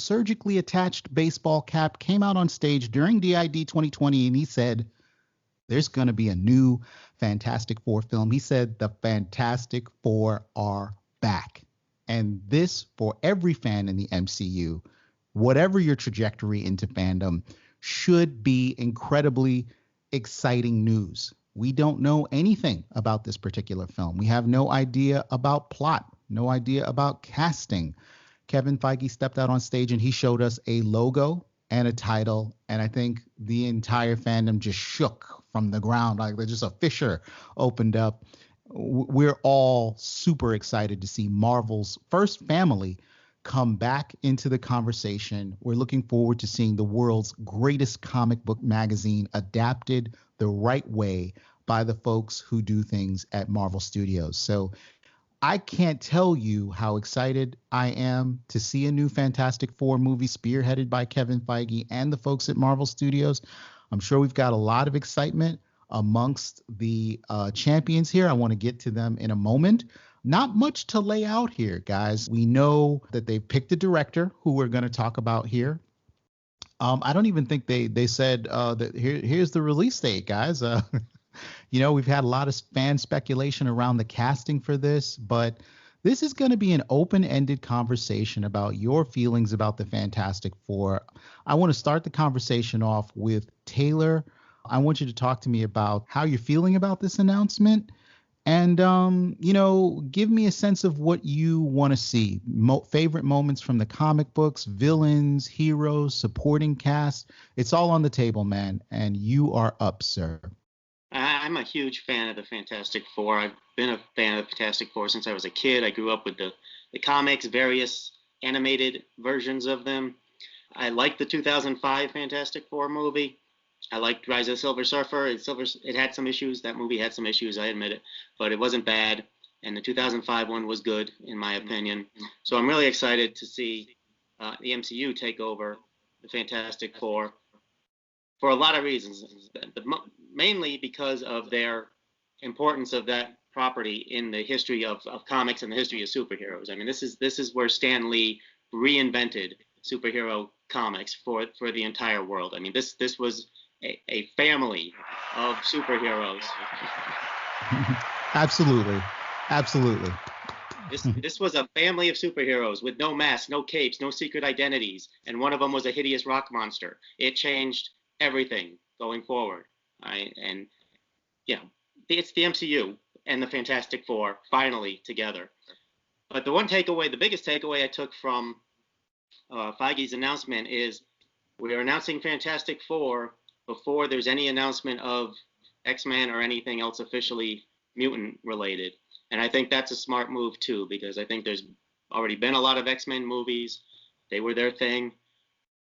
surgically attached baseball cap, came out on stage during DID 2020, and he said, there's going to be a new Fantastic Four film. He said the Fantastic Four are back. And this, for every fan in the MCU, whatever your trajectory into fandom, should be incredibly exciting news. We don't know anything about this particular film. We have no idea about plot, no idea about casting. Kevin Feige stepped out on stage and he showed us a logo and a title, and I think the entire fandom just shook from the ground, like there's just a fissure opened up. We're all super excited to see Marvel's first family come back into the conversation. We're looking forward to seeing the world's greatest comic book magazine adapted the right way by the folks who do things at Marvel Studios. So I can't tell you how excited I am to see a new Fantastic Four movie spearheaded by Kevin Feige and the folks at Marvel Studios. I'm sure we've got a lot of excitement amongst the champions here. I want to get to them in a moment. Not much to lay out here, guys. We know that they've picked a director who we're going to talk about here. I don't even think they said that here's the release date, guys. We've had a lot of fan speculation around the casting for this, but this is going to be an open-ended conversation about your feelings about the Fantastic Four. I want to start the conversation off with Taylor. I want you to talk to me about how you're feeling about this announcement and, give me a sense of what you want to see. Favorite moments from the comic books, villains, heroes, supporting cast. It's all on the table, man, and you are up, sir. I'm a huge fan of the Fantastic Four. I've been a fan of the Fantastic Four since I was a kid. I grew up with the comics, various animated versions of them. I liked the 2005 Fantastic Four movie. I liked Rise of the Silver Surfer. It had some issues. That movie had some issues, I admit it, but it wasn't bad. And the 2005 one was good, in my opinion. So I'm really excited to see the MCU take over the Fantastic Four for a lot of reasons. Mainly because of their importance of that property in the history of comics and the history of superheroes. I mean, this is where Stan Lee reinvented superhero comics for the entire world. I mean, this was a family of superheroes. Absolutely. This was a family of superheroes with no masks, no capes, no secret identities, and one of them was a hideous rock monster. It changed everything going forward. It's the MCU and the Fantastic Four finally together. But the biggest takeaway I took from Feige's announcement is we are announcing Fantastic Four before there's any announcement of X-Men or anything else officially mutant related. And I think that's a smart move too, because I think there's already been a lot of X-Men movies. They were their thing.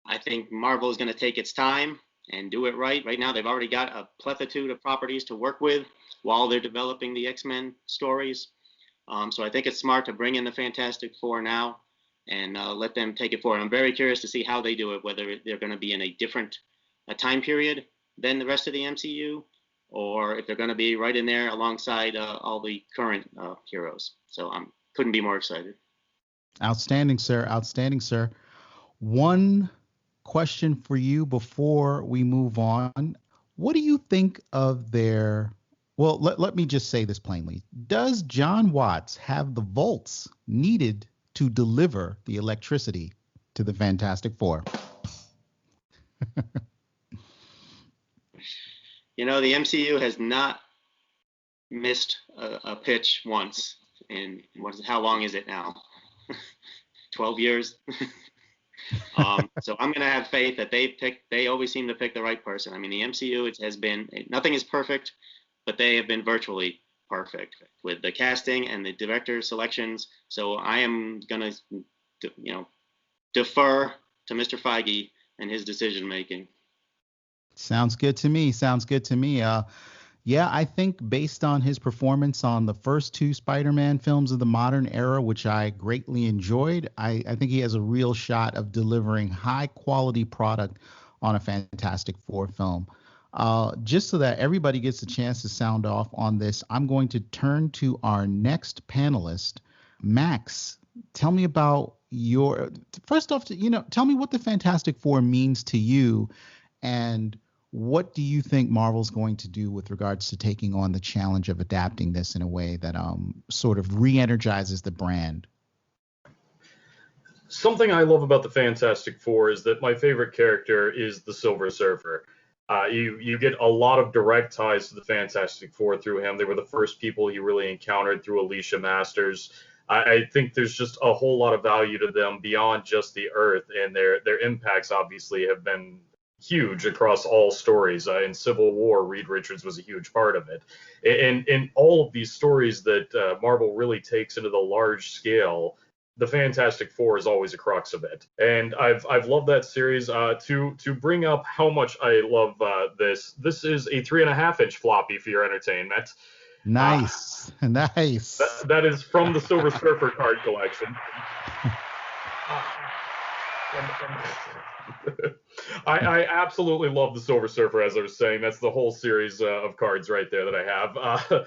I think Marvel is going to take its time and do it right. Right now, they've already got a plethora of properties to work with while they're developing the X-Men stories. So I think it's smart to bring in the Fantastic Four now and let them take it forward. I'm very curious to see how they do it, whether they're going to be in a different time period than the rest of the MCU, or if they're going to be right in there alongside all the current heroes. So I couldn't be more excited. Outstanding, sir. One question for you before we move on. What do you think of let me just say this plainly. Does John Watts have the volts needed to deliver the electricity to the Fantastic Four? The MCU has not missed a pitch once. And how long is it now? 12 years? So I'm going to have faith that they always seem to pick the right person. I mean, the MCU, nothing is perfect, but they have been virtually perfect with the casting and the director selections. So I am going to, defer to Mr. Feige and his decision making. Sounds good to me. Yeah, I think based on his performance on the first two Spider-Man films of the modern era, which I greatly enjoyed, I think he has a real shot of delivering high quality product on a Fantastic Four film. Just so that everybody gets a chance to sound off on this, I'm going to turn to our next panelist. Max, tell me about your, first off, tell me what the Fantastic Four means to you, and what do you think Marvel's going to do with regards to taking on the challenge of adapting this in a way that sort of re-energizes the brand? Something I love about the Fantastic Four is that my favorite character is the Silver Surfer. You get a lot of direct ties to the Fantastic Four through him. They were the first people he really encountered through Alicia Masters. I think there's just a whole lot of value to them beyond just the Earth, and their impacts obviously have been huge across all stories. In Civil War, Reed Richards was a huge part of it. And in all of these stories that Marvel really takes into the large scale, the Fantastic Four is always a crux of it, and I've loved that series. To bring up how much I love this is a 3.5-inch floppy for your entertainment. Nice, nice. That is from the Silver Surfer card collection. I absolutely love the Silver Surfer, as I was saying. That's the whole series of cards right there that I have.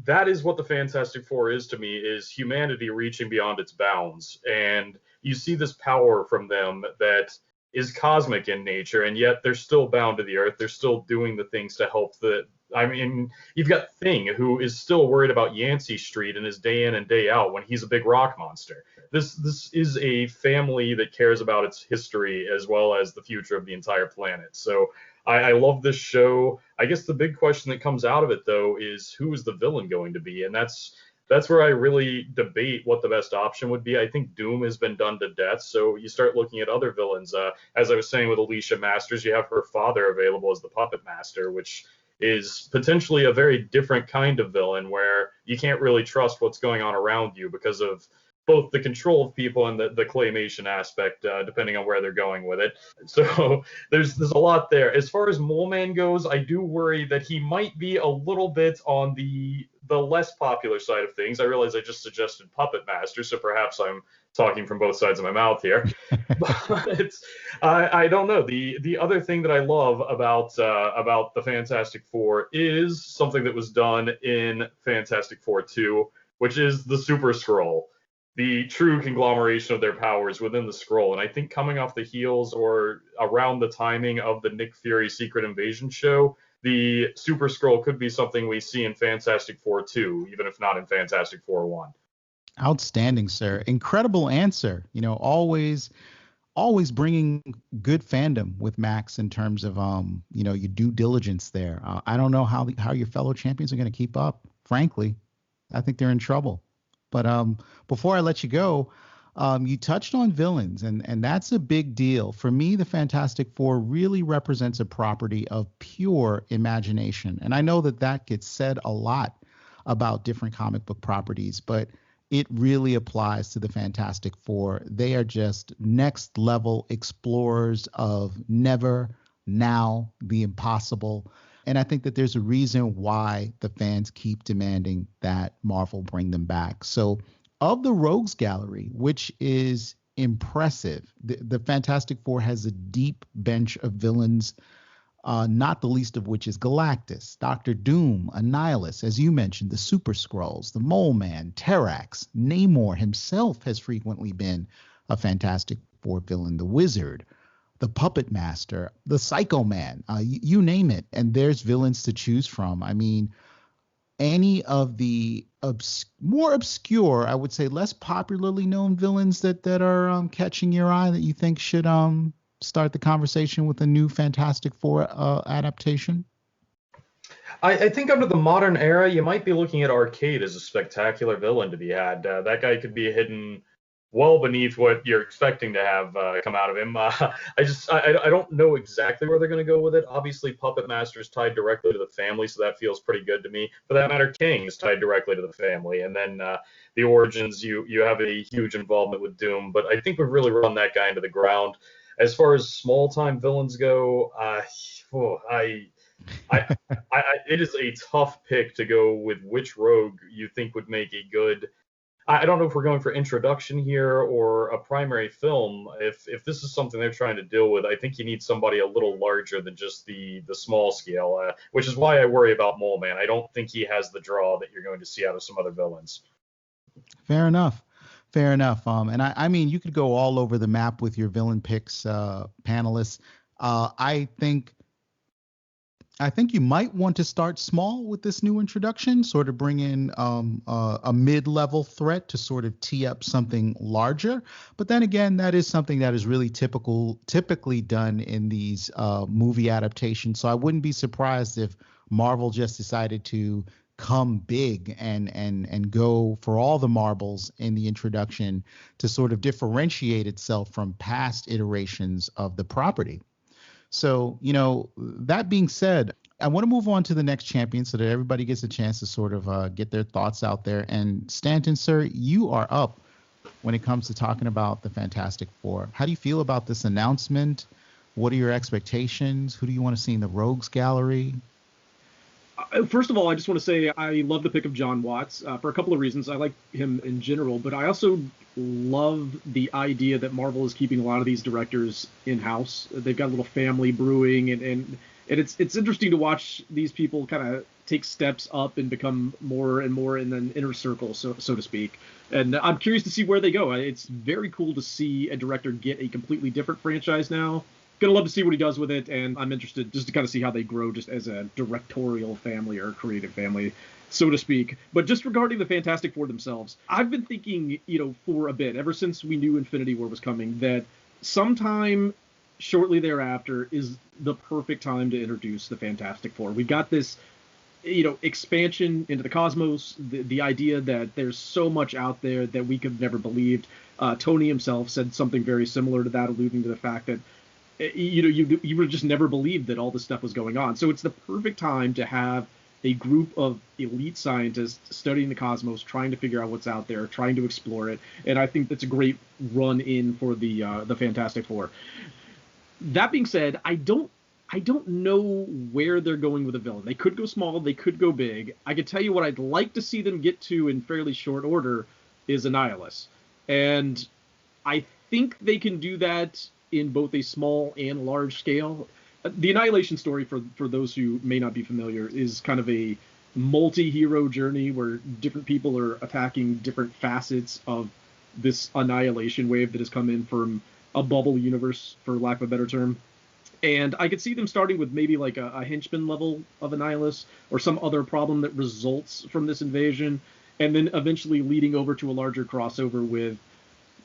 That is what the Fantastic Four is to me, is humanity reaching beyond its bounds. And you see this power from them that is cosmic in nature, and yet they're still bound to the Earth. They're still doing the things to help you've got Thing, who is still worried about Yancey Street in his day in and day out when he's a big rock monster. This is a family that cares about its history as well as the future of the entire planet. So I love this show. I guess the big question that comes out of it, though, is who is the villain going to be? And that's where I really debate what the best option would be. I think Doom has been done to death, so you start looking at other villains. As I was saying with Alicia Masters, you have her father available as the Puppet Master, which is potentially a very different kind of villain where you can't really trust what's going on around you because of both the control of people and the claymation aspect, depending on where they're going with it. So there's a lot there. As far as Mole Man goes, I do worry that he might be a little bit on the less popular side of things. I realize I just suggested Puppet Master, so perhaps I'm talking from both sides of my mouth here. But I don't know. The other thing that I love about the Fantastic Four is something that was done in Fantastic Four 2, which is the Super Skrull, the true conglomeration of their powers within the Skrull. And I think coming off the heels or around the timing of the Nick Fury Secret Invasion show, the Super Skrull could be something we see in Fantastic Four 2, even if not in Fantastic Four 1. Outstanding, sir. Incredible answer. Always bringing good fandom with Max in terms of your due diligence there. I don't know how your fellow champions are going to keep up. Frankly, I think they're in trouble. But before I let you go, you touched on villains, and that's a big deal. For me, the Fantastic Four really represents a property of pure imagination. And I know that gets said a lot about different comic book properties, but it really applies to the Fantastic Four. They are just next level explorers of never, now, the impossible. And I think that there's a reason why the fans keep demanding that Marvel bring them back. So of the Rogues Gallery, which is impressive, the Fantastic Four has a deep bench of villains, not the least of which is Galactus, Doctor Doom, Annihilus, as you mentioned, the Super Skrulls, the Mole Man, Terrax, Namor himself has frequently been a Fantastic Four villain, the Wizard, the Puppet Master, the Psycho Man, you name it, and there's villains to choose from. I mean, any of the more obscure, I would say less popularly known villains that are catching your eye that you think should start the conversation with a new Fantastic Four adaptation? I think under the modern era, you might be looking at Arcade as a spectacular villain to be had. That guy could be hidden well beneath what you're expecting to have come out of him. I don't know exactly where they're going to go with it. Obviously, Puppet Master is tied directly to the family, so that feels pretty good to me. For that matter, King is tied directly to the family. And then the Origins, you have a huge involvement with Doom. But I think we've really run that guy into the ground. As far as small-time villains go, it is a tough pick to go with which rogue you think would make a good. I don't know if we're going for introduction here or a primary film. If this is something they're trying to deal with, I think you need somebody a little larger than just the small scale, which is why I worry about Mole Man. I don't think he has the draw that you're going to see out of some other villains. Fair enough. Fair enough. And I mean, you could go all over the map with your villain picks, panelists. I think you might want to start small with this new introduction, sort of bring in a mid-level threat to sort of tee up something larger. But then again, that is something that is really typically done in these movie adaptations. So I wouldn't be surprised if Marvel just decided to come big and go for all the marbles in the introduction to sort of differentiate itself from past iterations of the property. So, that being said, I want to move on to the next champion so that everybody gets a chance to sort of get their thoughts out there. And Stanton, sir, you are up when it comes to talking about the Fantastic Four. How do you feel about this announcement? What are your expectations? Who do you want to see in the Rogues Gallery? First of all, I just want to say I love the pick of John Watts for a couple of reasons. I like him in general, but I also love the idea that Marvel is keeping a lot of these directors in-house. They've got a little family brewing, and it's interesting to watch these people kind of take steps up and become more and more in an inner circle, so to speak. And I'm curious to see where they go. It's very cool to see a director get a completely different franchise now. Gonna love to see what he does with it, and I'm interested just to kind of see how they grow just as a directorial family or creative family, so to speak. But just regarding the Fantastic Four themselves, I've been thinking, for a bit, ever since we knew Infinity War was coming, that sometime shortly thereafter is the perfect time to introduce the Fantastic Four. We got this, expansion into the cosmos, the idea that there's so much out there that we could have never believed. Tony himself said something very similar to that, alluding to the fact that you would have just never believed that all this stuff was going on. So it's the perfect time to have a group of elite scientists studying the cosmos, trying to figure out what's out there, trying to explore it. And I think that's a great run in for the Fantastic Four. That being said, I don't know where they're going with a villain. They could go small, they could go big. I could tell you what I'd like to see them get to in fairly short order is Annihilus. And I think they can do that in both a small and large scale. The Annihilation story, for those who may not be familiar, is kind of a multi-hero journey where different people are attacking different facets of this Annihilation wave that has come in from a bubble universe, for lack of a better term. And I could see them starting with maybe like a henchman level of Annihilus or some other problem that results from this invasion, and then eventually leading over to a larger crossover with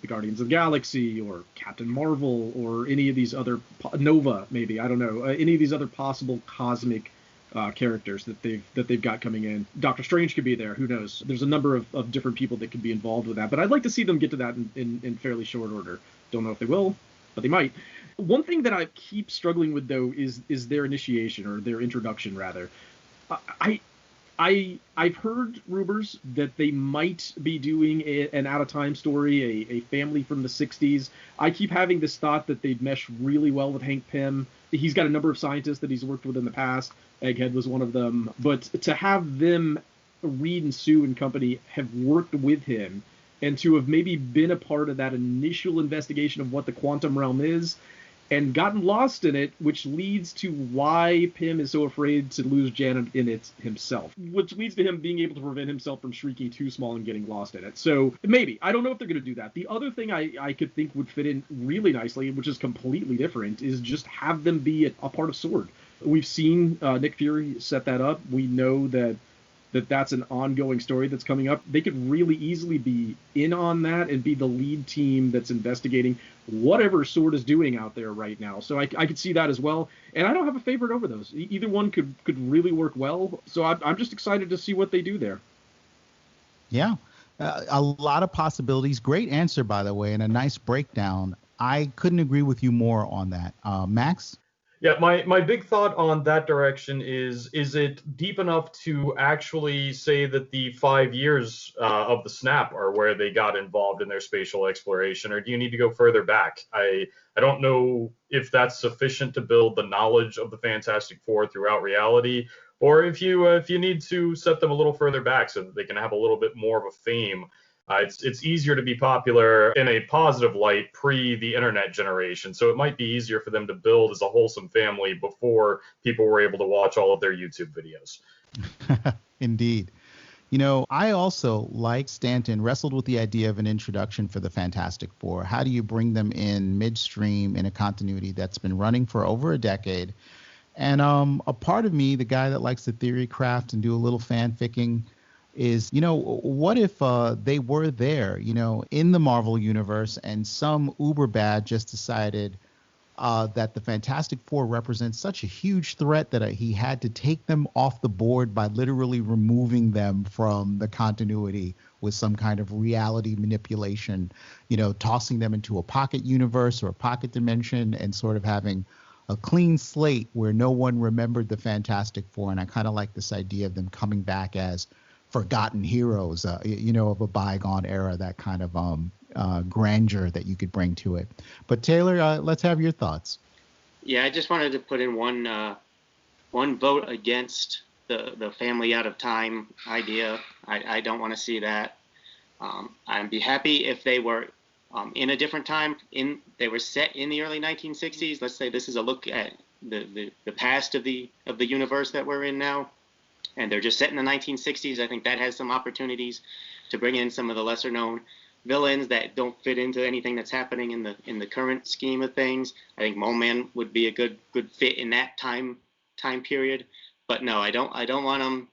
the Guardians of the Galaxy or Captain Marvel or any of these other Nova, maybe, I don't know, any of these other possible cosmic characters that they've got coming in. Doctor Strange could be there, who knows? There's a number of different people that could be involved with that, but I'd like to see them get to that in fairly short order. Don't know if they will, but they might. One thing that I keep struggling with, though, is their initiation, or their introduction rather. I've heard rumors that they might be doing an out-of-time story, a family from the 60s. I keep having this thought that they'd mesh really well with Hank Pym. He's got a number of scientists that he's worked with in the past. Egghead was one of them. But to have them, Reed and Sue and company, have worked with him, and to have maybe been a part of that initial investigation of what the quantum realm is, and gotten lost in it, which leads to why Pym is so afraid to lose Janet in it himself, which leads to him being able to prevent himself from shrieking too small and getting lost in it. So maybe. I don't know if they're going to do that. The other thing I could think would fit in really nicely, which is completely different, is just have them be a part of SWORD. We've seen Nick Fury set that up. We know that that's an ongoing story that's coming up. They could really easily be in on that and be the lead team that's investigating whatever SWORD is doing out there right now. So I could see that as well. And I don't have a favorite over those. Either one could really work well. So I'm just excited to see what they do there. Yeah, a lot of possibilities. Great answer, by the way, and a nice breakdown. I couldn't agree with you more on that. Max? Yeah, my big thought on that direction is it deep enough to actually say that the 5 years of the snap are where they got involved in their spatial exploration, or do you need to go further back? I don't know if that's sufficient to build the knowledge of the Fantastic Four throughout reality, or if you need to set them a little further back so that they can have a little bit more of a fame. It's easier to be popular in a positive light pre the internet generation, so it might be easier for them to build as a wholesome family before people were able to watch all of their YouTube videos. Indeed. I also, like Stanton, wrestled with the idea of an introduction for the Fantastic Four. How do you bring them in midstream in a continuity that's been running for over a decade? And a part of me, the guy that likes to theory craft and do a little fanficking, is, what if they were there, in the Marvel universe, and some uber bad just decided that the Fantastic Four represents such a huge threat that he had to take them off the board by literally removing them from the continuity with some kind of reality manipulation, tossing them into a pocket universe or a pocket dimension and sort of having a clean slate where no one remembered the Fantastic Four. And I kind of like this idea of them coming back as forgotten heroes, of a bygone era, that kind of grandeur that you could bring to it. But Taylor, let's have your thoughts. Yeah, I just wanted to put in one vote against the family out of time idea. I don't want to see that. I'd be happy if they were in a different time. They were set in the early 1960s. Let's say this is a look at the past of the universe that we're in now, and they're just set in the 1960s. I think that has some opportunities to bring in some of the lesser known villains that don't fit into anything that's happening in the current scheme of things. I think Mole Man would be a good fit in that time period. But no, I don't want them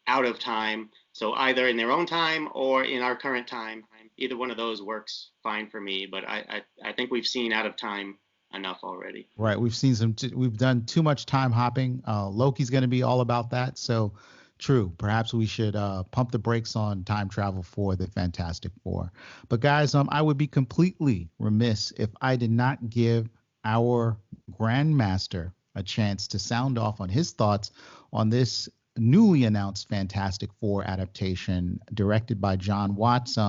out of time. So either in their own time or in our current time, either one of those works fine for me. But I think we've seen out of time enough already. Right. We've done too much time hopping. Loki's going to be all about that. So true. Perhaps we should pump the brakes on time travel for the Fantastic Four. But guys, I would be completely remiss if I did not give our Grandmaster a chance to sound off on his thoughts on this newly announced Fantastic Four adaptation directed by John Watts.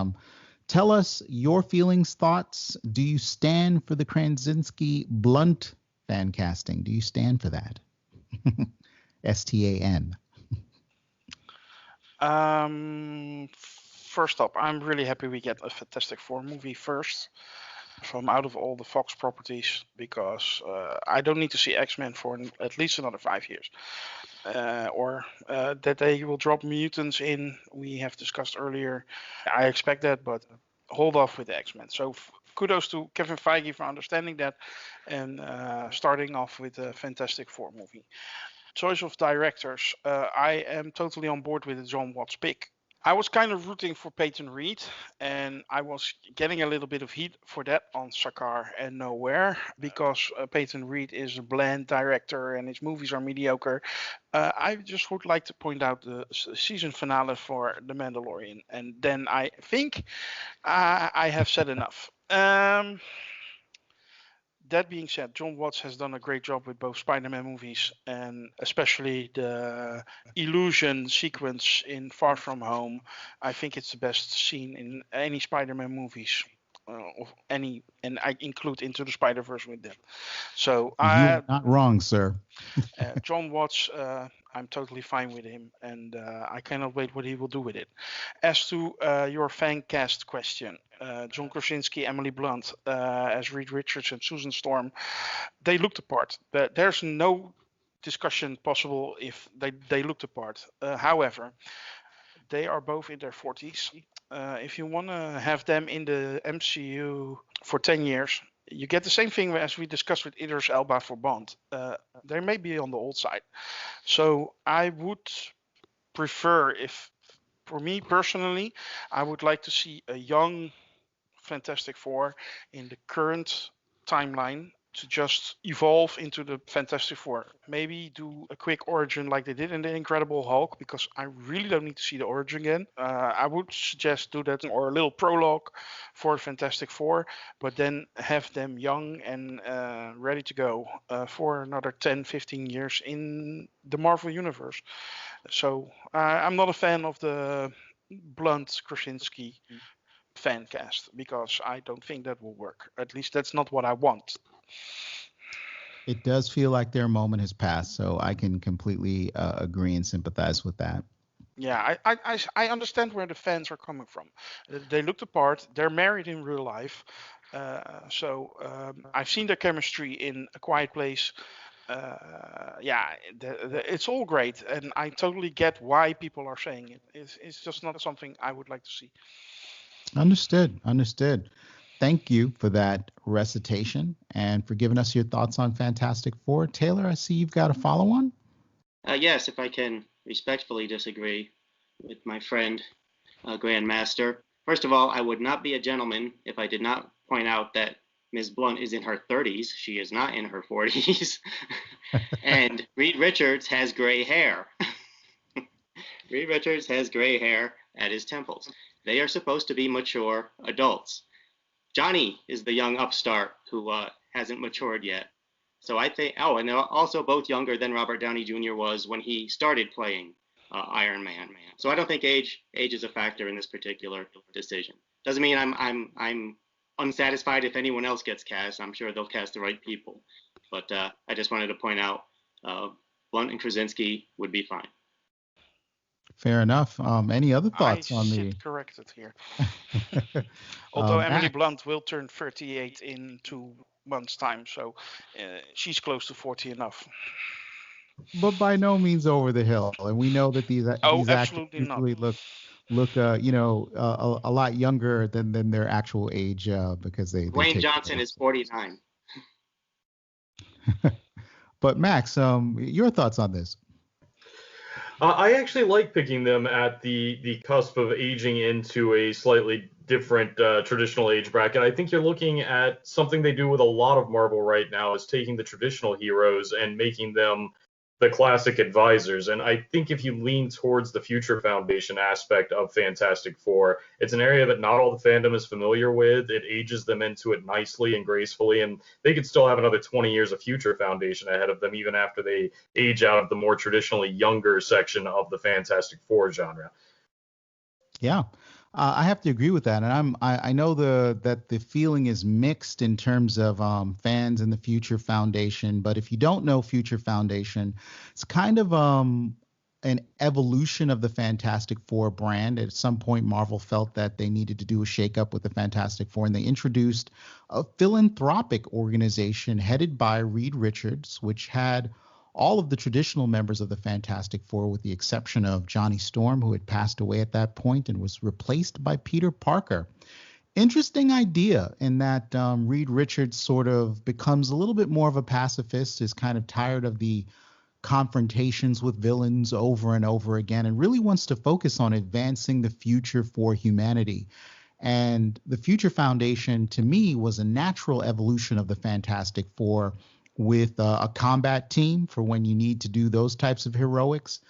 Tell us your feelings, thoughts. Do you stand for the Krasinski blunt fan casting? Do you stand for that? STAN. First up, I'm really happy we get a Fantastic Four movie first from out of all the Fox properties, because I don't need to see X-Men for at least another 5 years. Or that they will drop mutants in, we have discussed earlier. I expect that, but hold off with the X-Men. So kudos to Kevin Feige for understanding that and starting off with a Fantastic Four movie. Choice of directors, I am totally on board with the John Watts pick. I was kind of rooting for Peyton Reed, and I was getting a little bit of heat for that on Sakaar and Nowhere, because Peyton Reed is a bland director and his movies are mediocre. I just would like to point out the season finale for The Mandalorian, and then I think I have said enough. That being said, John Watts has done a great job with both Spider-Man movies, and especially the illusion sequence in Far From Home. I think it's the best scene in any Spider-Man movies of any, and I include Into the Spider-Verse with them. So you're not wrong, sir. John Watts, I'm totally fine with him, and I cannot wait what he will do with it. As to your fan cast question, John Krasinski, Emily Blunt as Reed Richards and Susan Storm, they looked apart. There's no discussion possible if they looked apart. However, they are both in their 40s. If you want to have them in the MCU for 10 years, you get the same thing as we discussed with Idris Elba for Bond. They may be on the old side. So I would prefer, for me personally, I would like to see a young Fantastic Four in the current timeline to just evolve into the Fantastic Four. Maybe do a quick origin like they did in The Incredible Hulk, because I really don't need to see the origin again. I would suggest do that, or a little prologue for Fantastic Four, but then have them young and ready to go for another 10, 15 years in the Marvel Universe. So I'm not a fan of the blunt Krasinski fan cast, because I don't think that will work. At least that's not what I want. It does feel like their moment has passed, so I can completely agree and sympathize with that. Yeah, I understand where the fans are coming from. They looked apart. They're married in real life. So I've seen their chemistry in A Quiet Place. yeah, it's all great, and I totally get why people are saying it. It's just not something I would like to see. Understood. Thank you for that recitation and for giving us your thoughts on Fantastic Four. Taylor, I see you've got a follow-on. Yes, if I can respectfully disagree with my friend, Grandmaster. First of all, I would not be a gentleman if I did not point out that Ms. Blunt is in her 30s. She is not in her 40s. And Reed Richards has gray hair. Reed Richards has gray hair at his temples. They are supposed to be mature adults. Johnny is the young upstart who hasn't matured yet. So I think, and they're also both younger than Robert Downey Jr. was when he started playing Iron Man. So I don't think age is a factor in this particular decision. Doesn't mean I'm unsatisfied if anyone else gets cast. I'm sure they'll cast the right people. But I just wanted to point out Blunt and Krasinski would be fine. Fair enough. Any other thoughts on the? I sit corrected here. Although Emily Blunt will turn 38 in 2 months' time, so she's close to 40 enough. But by no means over the hill, and we know that these actors usually look a lot younger than their actual age because they. Dwayne Johnson is 49. But Max, your thoughts on this? I actually like picking them at the cusp of aging into a slightly different traditional age bracket. I think you're looking at something they do with a lot of Marvel right now is taking the traditional heroes and making them the classic advisors. And I think if you lean towards the Future Foundation aspect of Fantastic Four, it's an area that not all the fandom is familiar with. It ages them into it nicely and gracefully, and they could still have another 20 years of Future Foundation ahead of them, even after they age out of the more traditionally younger section of the Fantastic Four genre. Yeah. I have to agree with that, and I know that the feeling is mixed in terms of fans in the Future Foundation. But if you don't know Future Foundation, it's kind of an evolution of the Fantastic Four brand. At some point, Marvel felt that they needed to do a shakeup with the Fantastic Four, and they introduced a philanthropic organization headed by Reed Richards, which had all of the traditional members of the Fantastic Four, with the exception of Johnny Storm, who had passed away at that point and was replaced by Peter Parker. Interesting idea in that Reed Richards sort of becomes a little bit more of a pacifist, is kind of tired of the confrontations with villains over and over again, and really wants to focus on advancing the future for humanity. And the Future Foundation, to me, was a natural evolution of the Fantastic Four, with a combat team for when you need to do those types of heroics,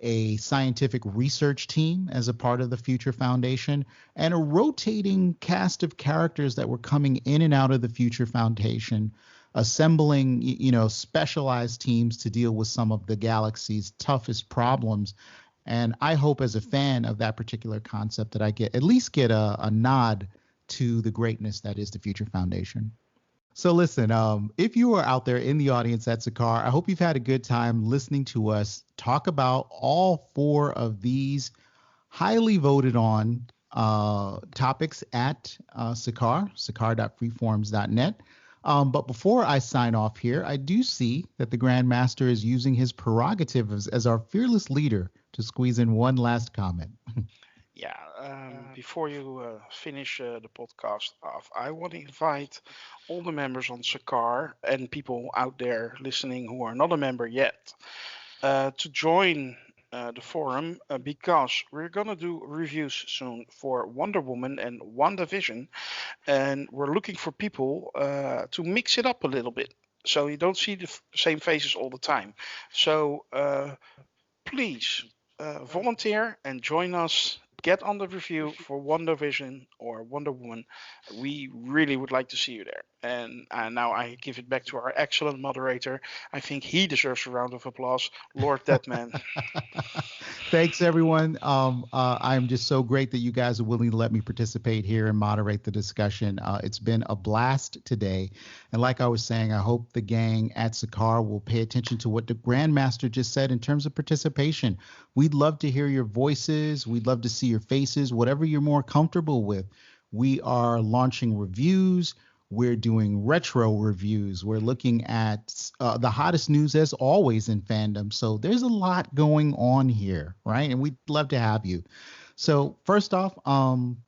a scientific research team as a part of the Future Foundation, and a rotating cast of characters that were coming in and out of the Future Foundation, assembling, specialized teams to deal with some of the galaxy's toughest problems. And I hope, as a fan of that particular concept, that I at least get a nod to the greatness that is the Future Foundation. So listen, if you are out there in the audience at Sakaar, I hope you've had a good time listening to us talk about all 4 of these highly voted on topics at Sakaar, sakaar.freeforums.net. But before I sign off here, I do see that the Grandmaster is using his prerogative as our fearless leader to squeeze in one last comment. Yeah, before you finish the podcast off, I want to invite all the members on Sakaar and people out there listening who are not a member yet to join the forum because we're going to do reviews soon for Wonder Woman and WandaVision, and we're looking for people to mix it up a little bit so you don't see the same faces all the time. So please volunteer and join us. Get on the review for WandaVision or Wonder Woman. We really would like to see you there. And now I give it back to our excellent moderator. I think he deserves a round of applause, LordDeathMan. Thanks, everyone. I'm just so great that you guys are willing to let me participate here and moderate the discussion. It's been a blast today. And like I was saying, I hope the gang at Sakaar will pay attention to what the Grandmaster just said in terms of participation. We'd love to hear your voices. We'd love to see your faces, whatever you're more comfortable with. We are launching reviews. We're doing retro reviews. We're looking at the hottest news as always in fandom. So there's a lot going on here, right? And we'd love to have you. So first off,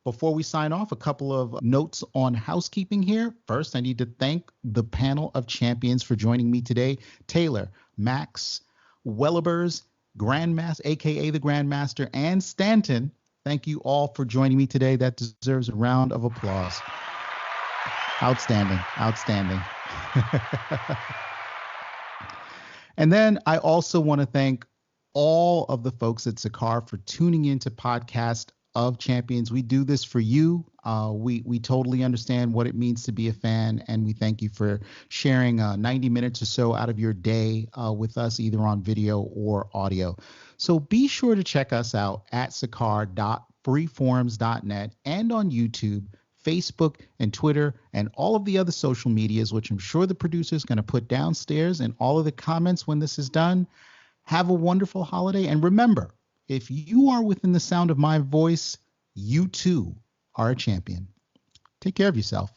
before we sign off, a couple of notes on housekeeping here. First, I need to thank the panel of champions for joining me today. Taylor, Max, Wellibers, Grandmaster, aka the Grandmaster, and Stanton. Thank you all for joining me today. That deserves a round of applause. Outstanding. And then I also want to thank all of the folks at Sakaar for tuning into Podcast of Champions. We do this for you. We totally understand what it means to be a fan, and we thank you for sharing 90 minutes or so out of your day with us, either on video or audio. So be sure to check us out at sakaar.freeforums.net and on YouTube, Facebook, and Twitter, and all of the other social medias, which I'm sure the producer is going to put downstairs in all of the comments when this is done. Have a wonderful holiday. And remember, if you are within the sound of my voice, you too are a champion. Take care of yourself.